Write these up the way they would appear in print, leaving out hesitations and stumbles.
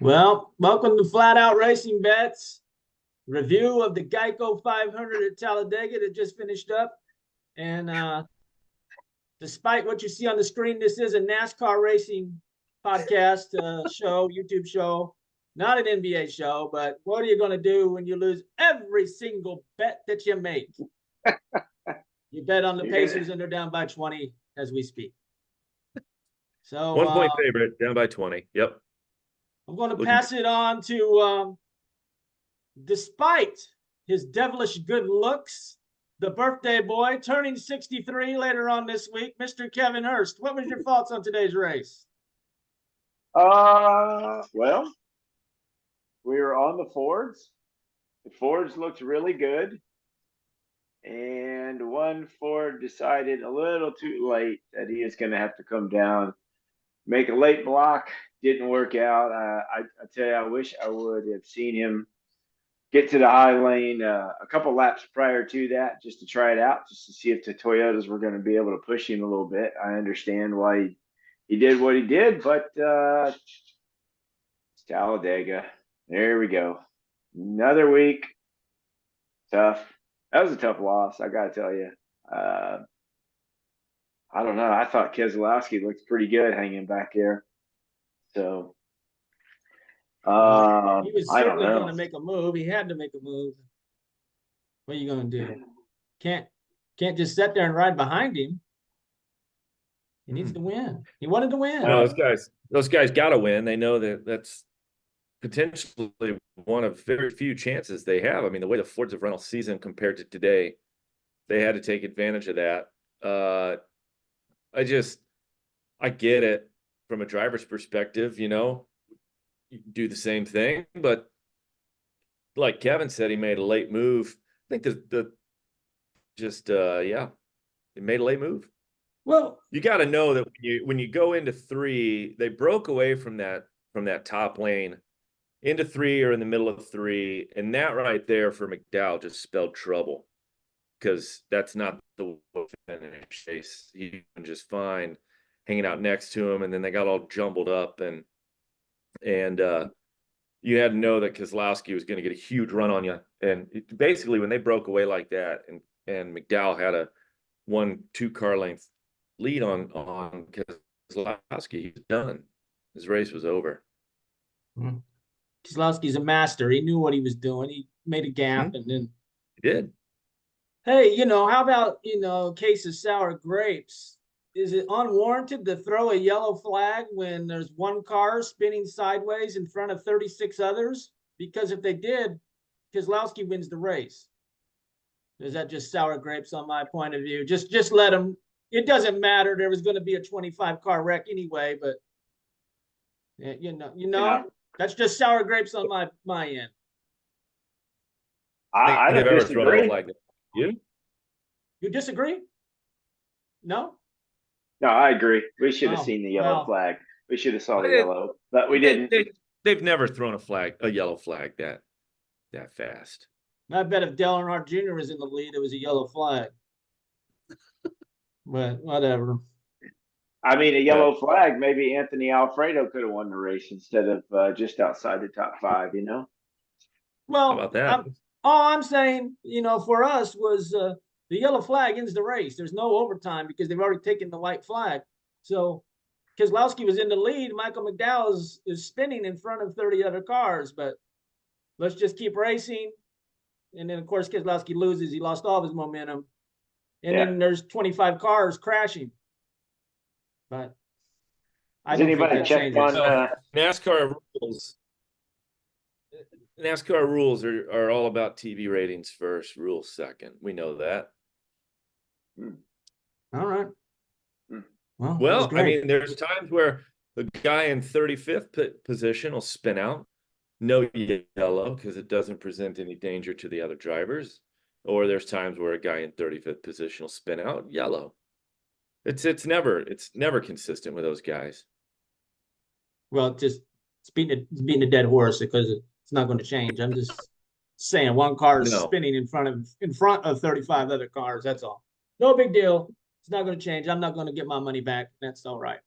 Well, welcome to Flat Out Racing Bets. Review of the Geico 500 at Talladega that just finished up. And despite what you see on the screen, this is a NASCAR racing podcast show, YouTube show, not an NBA show. But what are you going to do when you lose every single bet that you make? You bet on the Pacers and they're down by 20 as we speak. So 1 point favorite, down by 20. Yep. I'm going to pass it on to, despite his devilish good looks, the birthday boy turning 63 later on this week, Mr. Kevin Hurst. What was your thoughts on today's race? Well, we were on the Fords. The Fords looked really good. And one Ford decided a little too late that he was going to have to come down, make a late block. Didn't work out. I tell you, I wish I would have seen him get to the high lane a couple laps prior to that, just to try it out, just to see if the Toyotas were going to be able to push him a little bit. I understand why he did what he did, but it's Talladega. There we go. Another week. Tough. That was a tough loss, I got to tell you. I don't know. I thought Keselowski looked pretty good hanging back there. So, he was certainly going to make a move. He had to make a move. What are you going to do? Can't just sit there and ride behind him. He needs to win. He wanted to win. No, those guys got to win. They know that that's potentially one of very few chances they have. I mean, the way the Fords have run all season compared to today, they had to take advantage of that. I get it from a driver's perspective, you do the same thing, but like Kevin said, he made a late move. I think he made a late move. Well, you got to know that when you go into three, they broke away from that top lane into three or in the middle of three, and that right there for McDowell just spelled trouble, because that's not the finish chase. He was just fine hanging out next to him, and then they got all jumbled up, and you had to know that Keselowski was going to get a huge run on you. And basically, when they broke away like that, and McDowell had a 1-2 car length lead on Keselowski, he's done. His race was over. Keselowski's a master. He knew what he was doing. He made a gap, and then he did. Hey, how about, case of sour grapes? Is it unwarranted to throw a yellow flag when there's one car spinning sideways in front of 36 others? Because if they did, Keselowski wins the race. Is that just sour grapes on my point of view? Just let him. It doesn't matter. There was going to be a 25-car wreck anyway, but that's just sour grapes on my end. I don't disagree. You disagree? No? No, I agree. We should have seen the yellow flag. We should have saw the yellow, but we didn't. They've never thrown a yellow flag that fast. I bet if Dale Earnhardt Jr. was in the lead, it was a yellow flag. But whatever. I mean, a yellow flag, maybe Anthony Alfredo could have won the race instead of just outside the top 5, Well, how about that? All I'm saying, for us was the yellow flag ends the race. There's no overtime because they've already taken the white flag. So Keselowski was in the lead. Michael McDowell is spinning in front of 30 other cars, but let's just keep racing. And then, of course, Keselowski loses. He lost all of his momentum. And then there's 25 cars crashing. But I don't think that changes. NASCAR rules. NASCAR rules are all about TV ratings first, rules second. We know that. All right. Well, I mean, there's times where the guy in 35th position will spin out, no yellow, because it doesn't present any danger to the other drivers. Or there's times where a guy in 35th position will spin out, yellow. It's never consistent with those guys. Well, it's beating a dead horse because it's not going to change. I'm just saying one car is spinning in front of 35 other cars. That's all. No big deal. It's not going to change. I'm not going to get my money back. That's all right.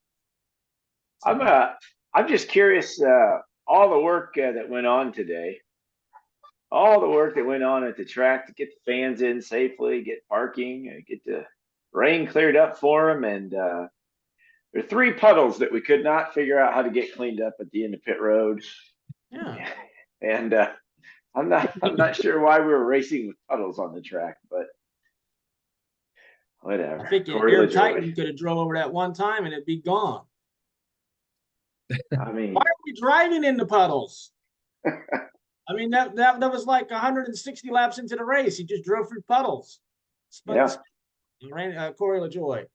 I'm just curious. all the work that went on today, all the work that went on at the track to get the fans in safely, get parking, get the rain cleared up for them, and there are 3 puddles that we could not figure out how to get cleaned up at the end of pit road. Yeah. And I'm not sure why we were racing with puddles on the track, but whatever. I think Corey Air LaJoy. Titan could have drove over that one time and it'd be gone. I mean, Why are we driving in the puddles? I mean, that was like 160 laps into the race. He just drove through puddles. yeah, Corey LaJoy.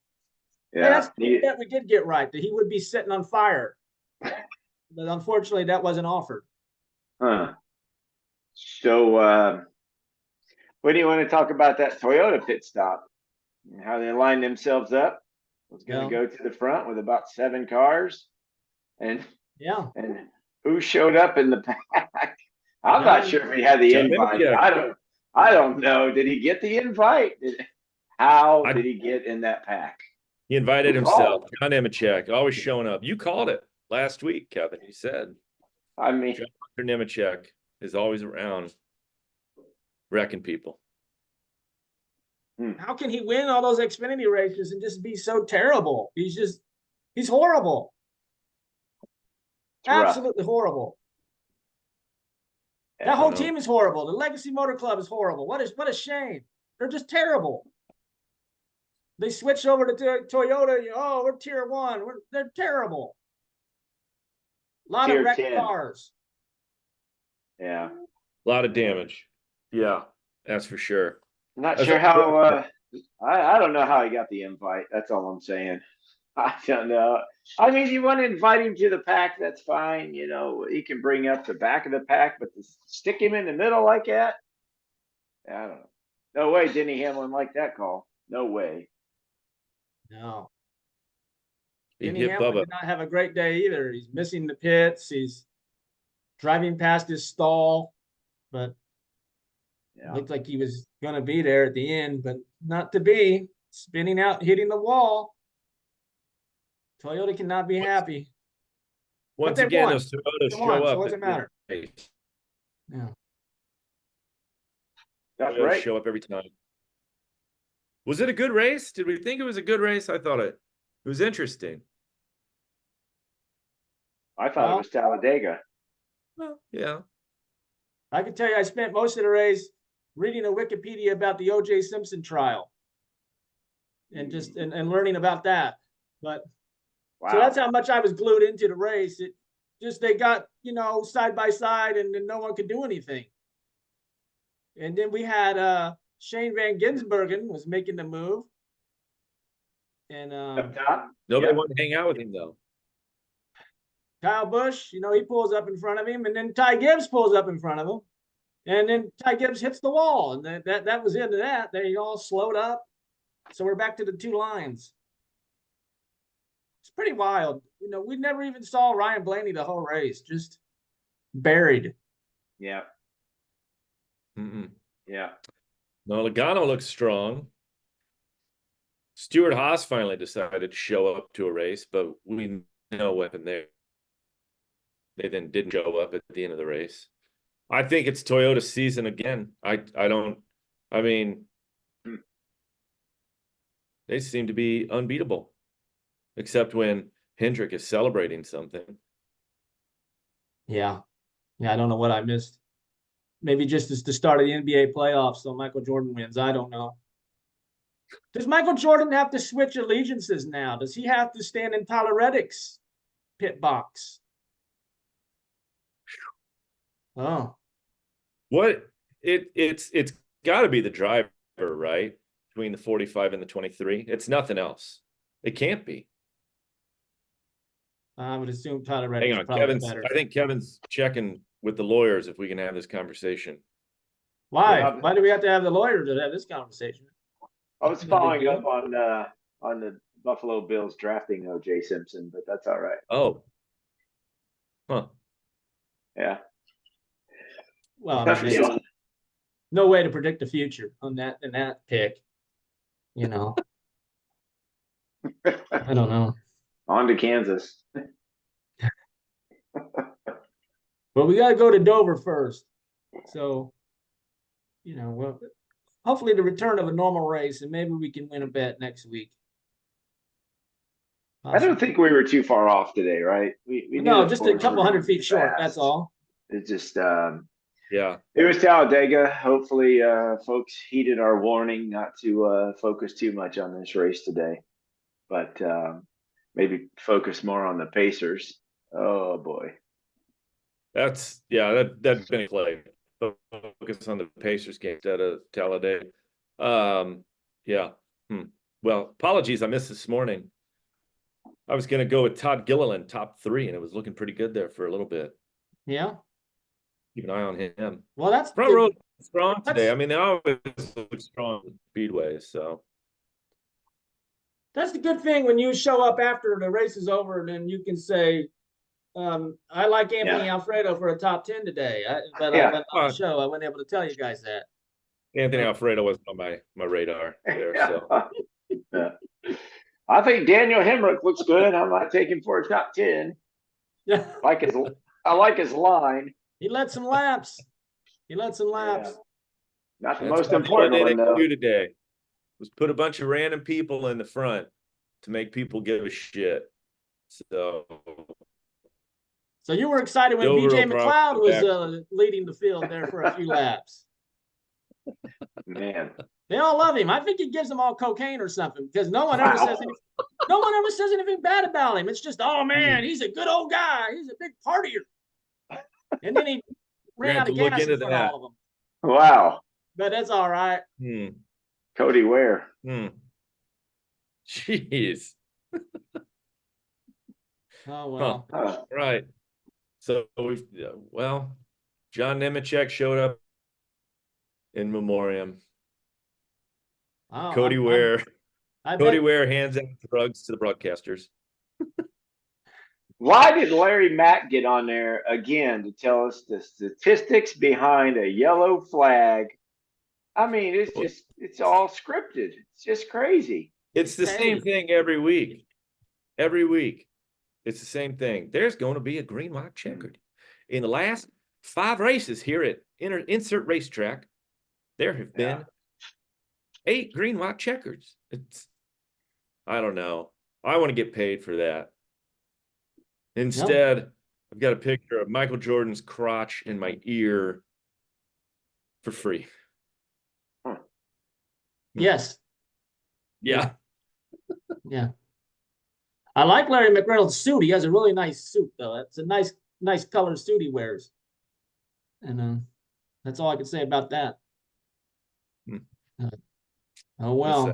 Hey, yeah. that's that we did get right, that he would be setting on fire. But unfortunately, that wasn't offered. Huh. So, what do you want to talk about that Toyota pit stop? And how they lined themselves up? Was going to Yeah. go to the front with about 7 cars, and Yeah. who showed up in the pack? I'm not sure if he had the invite. I don't know. Did he get the invite? How did he get in that pack? He invited himself. John Nemechek, always showing up. You called it last week, Kevin. You said. I mean, John Nemechek is always around wrecking people. How can he win all those Xfinity races and just be so terrible? He's horrible. Absolutely horrible. That whole team is horrible. The Legacy Motor Club is horrible. What a shame. They're just terrible. They switched over to Toyota. Oh, we're tier 1. They're terrible. A lot of wrecked cars. Yeah. A lot of damage. Yeah, that's for sure. I'm not sure how. I don't know how he got the invite. That's all I'm saying. I don't know. I mean, you want to invite him to the pack, that's fine. You know, he can bring up the back of the pack, but to stick him in the middle like that, I don't know. No way Denny Hamlin liked that call. No way. No. He Denny hit Hamlin Bubba. did not have a great day either. He's missing the pits. He's driving past his stall, but looked like he was going to be there at the end, but not to be. Spinning out, hitting the wall. Toyota cannot be happy. Once again, those Toyotas show up. So what's it matter? Yeah. That's right. Show up every time. Was it a good race? Did we think it was a good race? I thought it was interesting. I thought it was Talladega. Well, yeah. I can tell you, I spent most of the race reading a Wikipedia about the O.J. Simpson trial, and just and learning about that. But so that's how much I was glued into the race. It just they got side by side, and no one could do anything. And then we had Shane Van Gisbergen was making the move, and nobody wanted to hang out with him though. Kyle Busch, he pulls up in front of him, and then Ty Gibbs pulls up in front of him, and then Ty Gibbs hits the wall, and that was the end of that. They all slowed up, so we're back to the 2 lines. It's pretty wild. We never even saw Ryan Blaney the whole race, just buried. Yeah. Yeah. No, Logano looks strong. Stuart Haas finally decided to show up to a race, but we know what happened there. They then didn't show up at the end of the race. I think it's Toyota's season again. I mean, they seem to be unbeatable, except when Hendrick is celebrating something. Yeah. I don't know what I missed. Maybe just as the start of the NBA playoffs, so Michael Jordan wins. I don't know. Does Michael Jordan have to switch allegiances now? Does he have to stand in Tyler Reddick's pit box? Oh. What it's got to be the driver, right? Between the 45 and the 23. It's nothing else. It can't be. I would assume Tyler Reddick. Hang on, I think Kevin's checking with the lawyers if we can have this conversation. Why? Why do we have to have the lawyer to have this conversation? I was following up on the Buffalo Bills drafting O.J. Simpson, but that's all right. Oh. Huh. Yeah. Well, I mean, no way to predict the future in that pick. I don't know. On to Kansas. But we got to go to Dover first. So, well, hopefully the return of a normal race, and maybe we can win a bet next week. I don't think we were too far off today, right? We knew No, the just a fours were couple gonna hundred be feet short. That's fast. all. It just Yeah. it was Talladega. Hopefully folks heeded our warning not to focus too much on this race today. But maybe focus more on the Pacers. Oh boy. That's been a play. Focus on the Pacers game instead of Talladega. Yeah. Well, apologies, I missed this morning. I was gonna go with Todd Gilliland, top 3, and it was looking pretty good there for a little bit. Yeah. Keep an eye on him. Well, that's front row strong today. I mean, they always look strong speedways, so that's the good thing when you show up after the race is over, and then you can say, I like Anthony Alfredo for a top 10 today. But I went on the show. I wasn't able to tell you guys that. Anthony Alfredo wasn't on my radar there. So yeah. I think Daniel Hemrick looks good. I might take him for a top 10. Yeah. I like his line. He led some laps. Yeah. Not the most important one, though. Today was put a bunch of random people in the front to make people give a shit. So you were excited when BJ McLeod was leading the field there for a few laps. Man, they all love him. I think he gives them all cocaine or something, because no one ever says anything bad about him. It's just, oh man, he's a good old guy. He's a big partier. And then he ran out of gas in front of all of them. Wow. But that's all right. Cody Ware. Jeez. Oh well. Right. So John Nemechek showed up in memoriam. Cody Ware. Cody Ware hands out drugs to the broadcasters. Why did Larry Mack get on there again to tell us the statistics behind a yellow flag? I mean, it's all scripted. It's just crazy. It's the same thing every week. Every week. It's the same thing. There's going to be a green, white, checkered. In the last 5 races here at Insert Racetrack, there have been 8 green, white, checkers. I don't know. I want to get paid for that. Instead, I've got a picture of Michael Jordan's crotch in my ear for free. Yes. Yeah. Yeah. I like Larry McReynolds' suit. He has a really nice suit, though. It's a nice colored suit he wears. And that's all I can say about that. Oh well.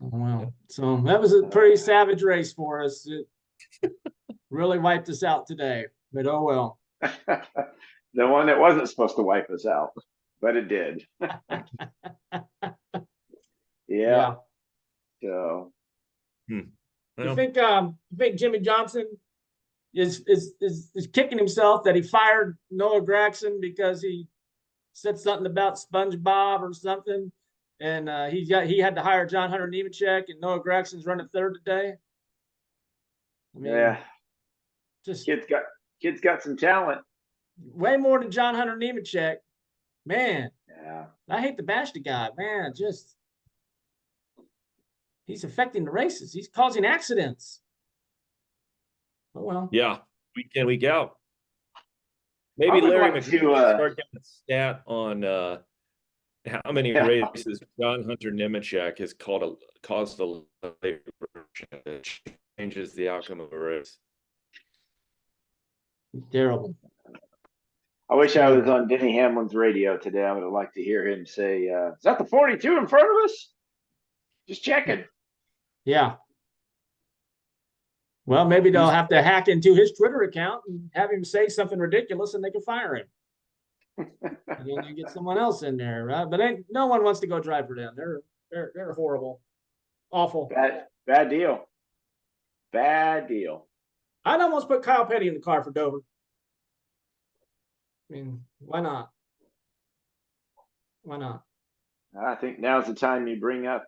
Oh well. So that was a pretty savage race for us. It really wiped us out today. But oh well. The one that wasn't supposed to wipe us out, but it did. Yeah. So You think Jimmy Johnson is kicking himself that he fired Noah Gragson because he said something about SpongeBob or something, and he had to hire John Hunter Nemechek, and Noah Gragson's running third today? I mean, just kids got some talent. Way more than John Hunter Nemechek. Man. Yeah. I hate to bash the guy, man. Just he's affecting the races. He's causing accidents. Oh well. Yeah, week in, week out. Maybe Larry McGraw start getting a stat on how many races John Hunter Nemechek has caused a labor that changes the outcome of a race. Terrible. I wish I was on Denny Hamlin's radio today. I would have liked to hear him say, is that the 42 in front of us? Just checking. Yeah. Well, maybe they'll have to hack into his Twitter account and have him say something ridiculous, and they can fire him. And then you get someone else in there, right? But no one wants to go drive for them. They're horrible, awful. Bad deal. Bad deal. I'd almost put Kyle Petty in the car for Dover. I mean, why not? Why not? I think now's the time you bring up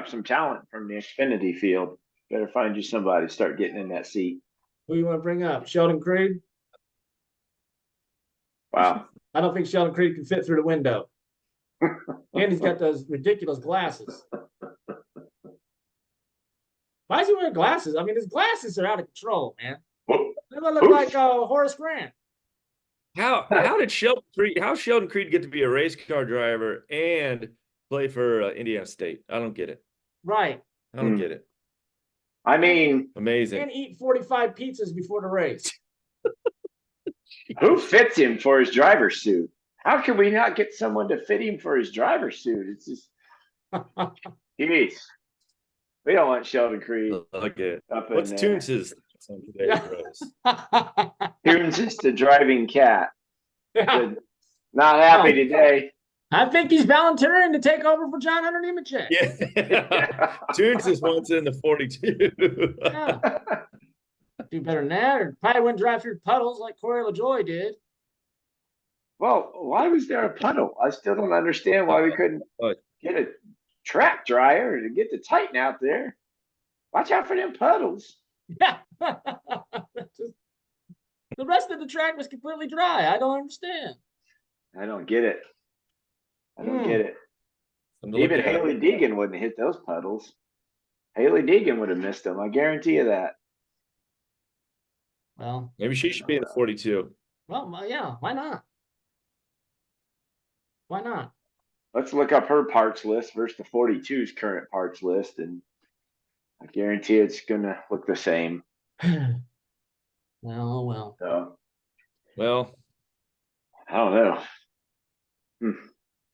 some talent from the Xfinity field. Better find you somebody to start getting in that seat. Who you want to bring up? Sheldon Creed? Wow. I don't think Sheldon Creed can fit through the window. And he's got those ridiculous glasses. Why is he wearing glasses? I mean, his glasses are out of control, man. They look like Horace Grant. How did Sheldon Creed get to be a race car driver and play for Indiana State? I don't get it. Right. I don't get it. I mean, Amazing. And eat 45 pizzas before the race. who fits him for his driver's suit? How can we not get someone to fit him for his driver's suit? It's just, geez. We don't want Sheldon Creed. Okay. Up in What's there. Toonces on today's roast? Tunes is the driving cat. Not happy today. I think he's volunteering to take over for John Hunter Nemechek. Yeah. Toonces wants in the 42. Yeah. Do better than that, or probably wouldn't drive through puddles like Corey LaJoy did. Well, why was there a puddle? I still don't understand why we couldn't get a track dryer to get the Titan out there. Watch out for them puddles. Yeah. The rest of the track was completely dry. I don't understand. I don't get it. I don't get it. Something to look Even at. Haley Deegan wouldn't hit those puddles. Haley Deegan would have missed them. I guarantee you that. Well, Maybe she should be in the 42. well, yeah. Why not? Why not? Let's look up her parts list versus the 42's current parts list, and I guarantee it's gonna look the same. Well. So Well, I don't know.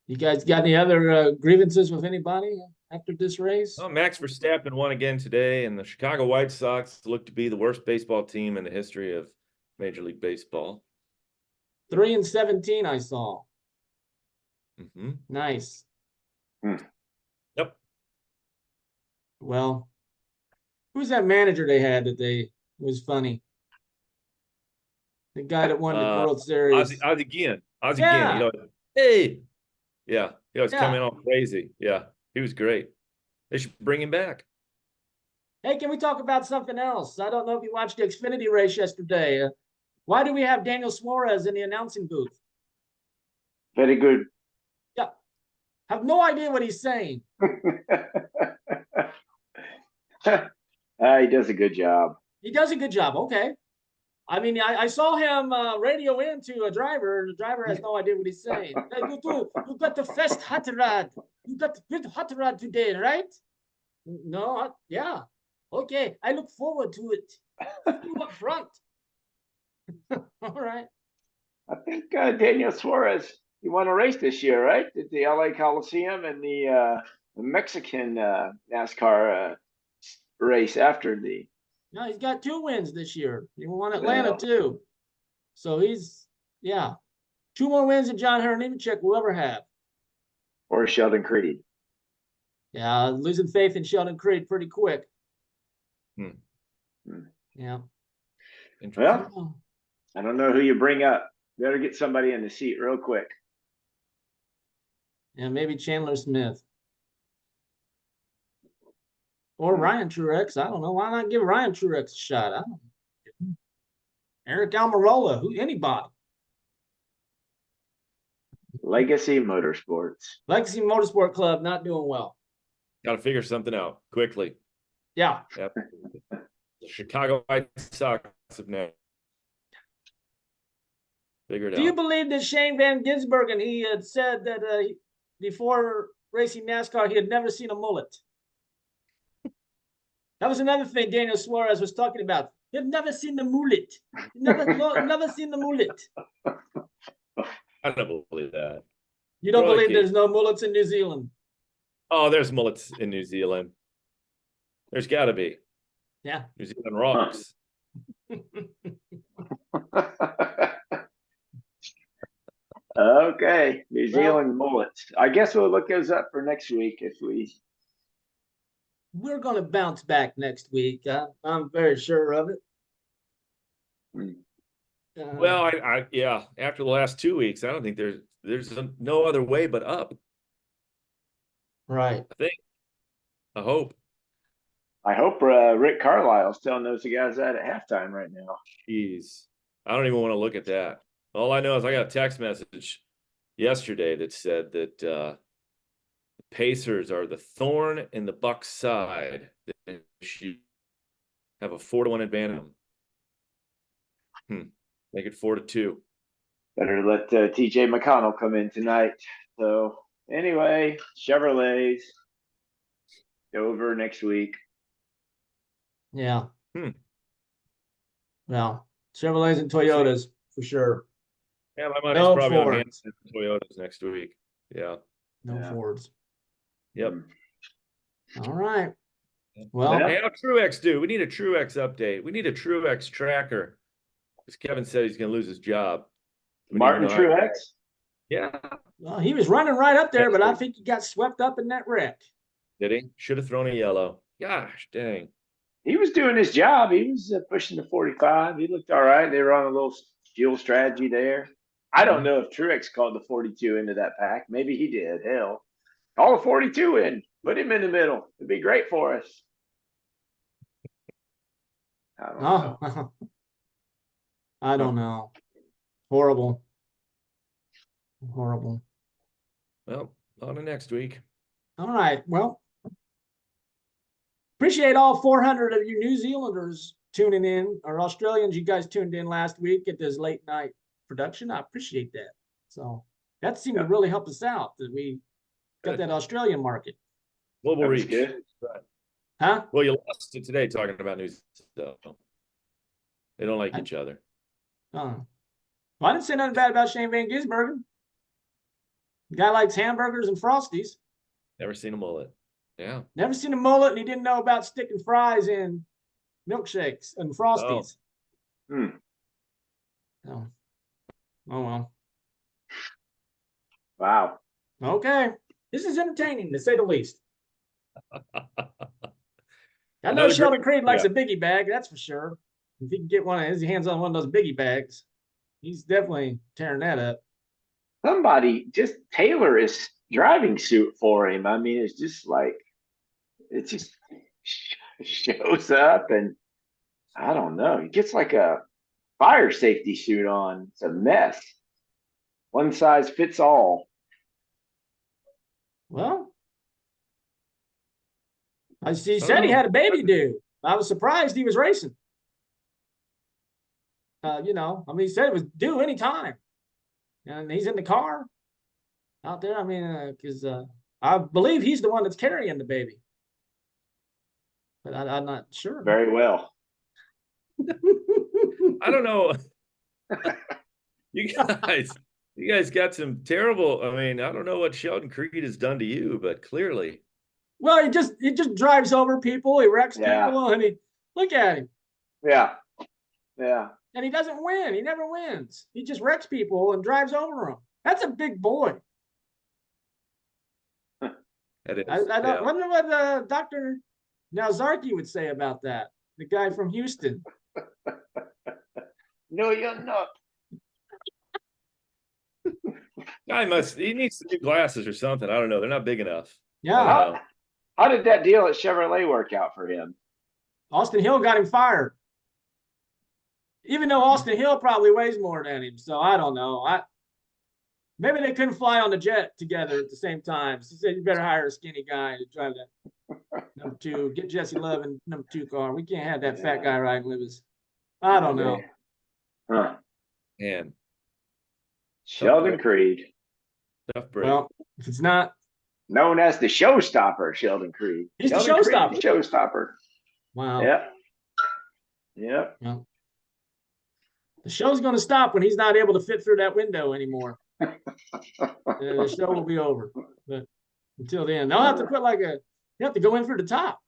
You guys got any other grievances with anybody after this race? well, Max Verstappen won again today, and the Chicago White Sox look to be the worst baseball team in the history of Major League Baseball. 3-17, I saw. Mm-hmm. Nice. Yep. Well, who's that manager they had was funny? The guy that won the World Series. Ozzie again. Yeah. You know, hey. Yeah. He was Yeah. coming all crazy. Yeah. He was great. They should bring him back. Hey, can we talk about something else? I don't know if you watched the Xfinity race yesterday. Why do we have Daniel Suarez in the announcing booth? Very good. Yeah. Have no idea what he's saying. He does a good job. He does a good job. Okay. I mean, I saw him radio into a driver, and the driver has no idea what he's saying. Hey, you got the first hot rod. You got the good hot rod today, right? No, yeah. Okay, I look forward to it. You up front. All right. I think Daniel Suarez, he won a race this year, right? At the LA Coliseum and the Mexican NASCAR race after the. No, he's got 2 wins this year. He won Atlanta too. So he's 2 more wins than John Hunter Nemechek will ever have. Or Sheldon Creed. Yeah, losing faith in Sheldon Creed pretty quick. Yeah. Well, I don't know who you bring up. Better get somebody in the seat real quick. Yeah, maybe Chandler Smith. Or Ryan Truex. I don't know. Why not give Ryan Truex a shot? I don't know. Eric Almirola. Anybody. Legacy Motorsports. Legacy Motorsport Club not doing well. Got to figure something out quickly. Yeah. Yep. The Chicago White Sox have now figured Do you out. believe that Shane Van Gisbergen, he had said that before racing NASCAR, he had never seen a mullet? That was another thing Daniel Suarez was talking about. He had never seen the mullet. Never seen the mullet. I don't believe that. You don't Really, believe Keith? there's no mullets in New Zealand? Oh, there's mullets in New Zealand. There's got to be. Yeah. New Zealand rocks. Okay, New Zealand mullets. I guess we'll look those up for next week if we. We're going to bounce back next week. I'm very sure of it. Well, I after the last 2 weeks, I don't think there's no other way but up. Right. I think. I hope. I hope Rick Carlisle's telling those guys that at halftime right now. Jeez. I don't even want to look at that. All I know is I got a text message yesterday that said that the Pacers are the thorn in the Bucks' side. They should have a 4-1 advantage. Make it 4-2. Better let TJ McConnell come in tonight. So anyway, Chevrolets over next week. Yeah. Well, Chevrolets and Toyotas for sure. Yeah, my money's probably on Hanson and Toyotas next week. Yeah. No Fords. Yep. All right. Well, hey, how Truex do? We need a Truex update. We need a Truex tracker. Because Kevin said he's going to lose his job. Martin Truex? Yeah. Well, he was running right up there, but I think he got swept up in that wreck. Did he? Should have thrown a yellow. Gosh, dang. He was doing his job. He was pushing the 45. He looked all right. They were on a little fuel strategy there. I don't know if Truex called the 42 into that pack. Maybe he did. Hell, call the 42 in. Put him in the middle. It'd be great for us. I don't know. I don't know. Horrible. Horrible. Well, on to next week. All right. Well, appreciate all 400 of you New Zealanders tuning in, or Australians. You guys tuned in last week at this late night production. I appreciate that. So that seemed to really help us out that we got that Australian market. Global reach. Good. Huh? Well, you lost it today talking about New Zealand. They don't like each other. Well, I didn't say nothing bad about Shane Van Gisbergen. The guy likes hamburgers and Frosties. Never seen a mullet. Yeah. Never seen a mullet, and he didn't know about sticking fries in milkshakes and Frosties. Oh, oh well. Wow. Okay. This is entertaining, to say the least. I know Sheldon Creed likes a biggie bag, that's for sure. If he can get his hands on one of those biggie bags, he's definitely tearing that up. Somebody just tailor his driving suit for him. I mean, it's just like, it just shows up, and I don't know. He gets like a fire safety suit on. It's a mess. One size fits all. Well, he said he had a baby due. I was surprised he was racing. I mean, he said it was due anytime. And he's in the car out there. I mean, because I believe he's the one that's carrying the baby. But I'm not sure. Very well. I don't know. You guys got some terrible. I mean, I don't know what Sheldon Creed has done to you, but clearly. Well, he just drives over people. He wrecks people, and look at him. Yeah. Yeah. And he doesn't win. He never wins. He just wrecks people and drives over them. That's a big boy. That is, I wonder what Dr. Nazarki would say about that. The guy from Houston. No, you're not. He needs some new glasses or something. I don't know. They're not big enough. Yeah. How did that deal at Chevrolet work out for him? Austin Hill got him fired. Even though Austin Hill probably weighs more than him. So I don't know. Maybe they couldn't fly on the jet together at the same time. So he said, you better hire a skinny guy to drive that number 2. Get Jesse Love in number 2 car. We can't have that fat guy riding with us. I don't know. Huh. Man. Sheldon Creed. Tough break. Well, if it's not. Known as the showstopper, Sheldon Creed. He's the showstopper. Creed, the showstopper. Wow. Yep. Yeah. The show's going to stop when he's not able to fit through that window anymore. The show will be over. But until then, they'll have to put you have to go in for the top.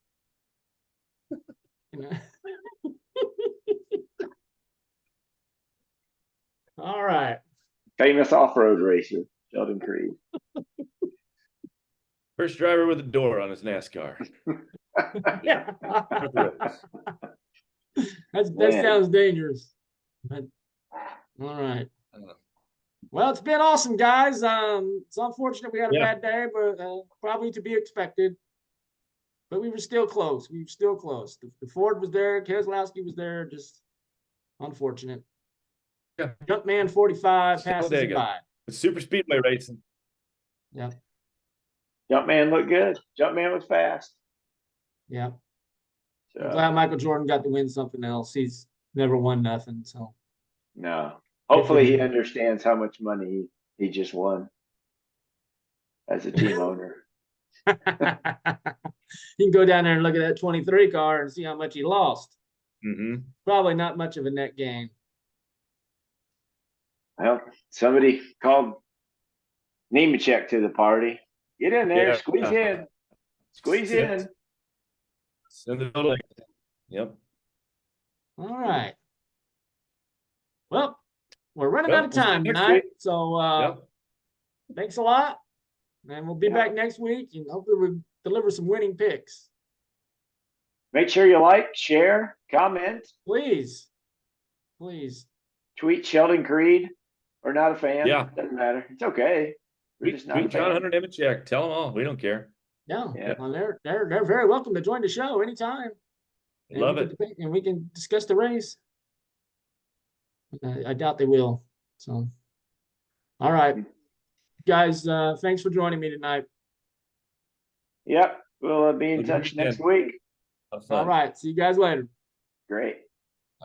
All right. Famous off-road racer, Sheldon Creed. First driver with a door on his NASCAR. Yeah. That sounds dangerous. But, all right. Well, it's been awesome, guys. It's unfortunate we had a bad day, but probably to be expected. but we were still close. We were still close. The Ford was there. Keselowski was there. Just unfortunate. Yeah. Jumpman 45 passes him Talladega. by. It's super speedway racing. Yeah. Jumpman looked good. Jumpman was fast. Yeah. So, I'm glad Michael Jordan got to win something else. He's never won nothing. So no. Hopefully he him. understands how much money he just won as a team owner. You can go down there and look at that 23 car and see how much he lost. Mm-hmm. Probably not much of a net gain. Well, somebody called Nemechek to the party. Get in there, Yeah. squeeze in. Squeeze in. It's in the building. Yep. All right. Well, we're running Well, out of we'll see you time next tonight. week. So Yep. thanks a lot. And we'll be Yeah. back next week and hopefully we'll deliver some winning picks. Make sure you like, share, comment, Please. Please. tweet Sheldon Creed or not a fan. Yeah. Doesn't matter. It's okay. We're just not a Tweet John fan. Hunter Nemechek. Tell them all. We don't care. Yeah. Yeah. Well, they're very welcome to join the show anytime. And Love we it. can, and we can discuss the race. I doubt they will. So, all right, guys. Thanks for joining me tonight. Yep. We'll be in Have a good touch next weekend. week. Have fun. All right. See you guys later. Great.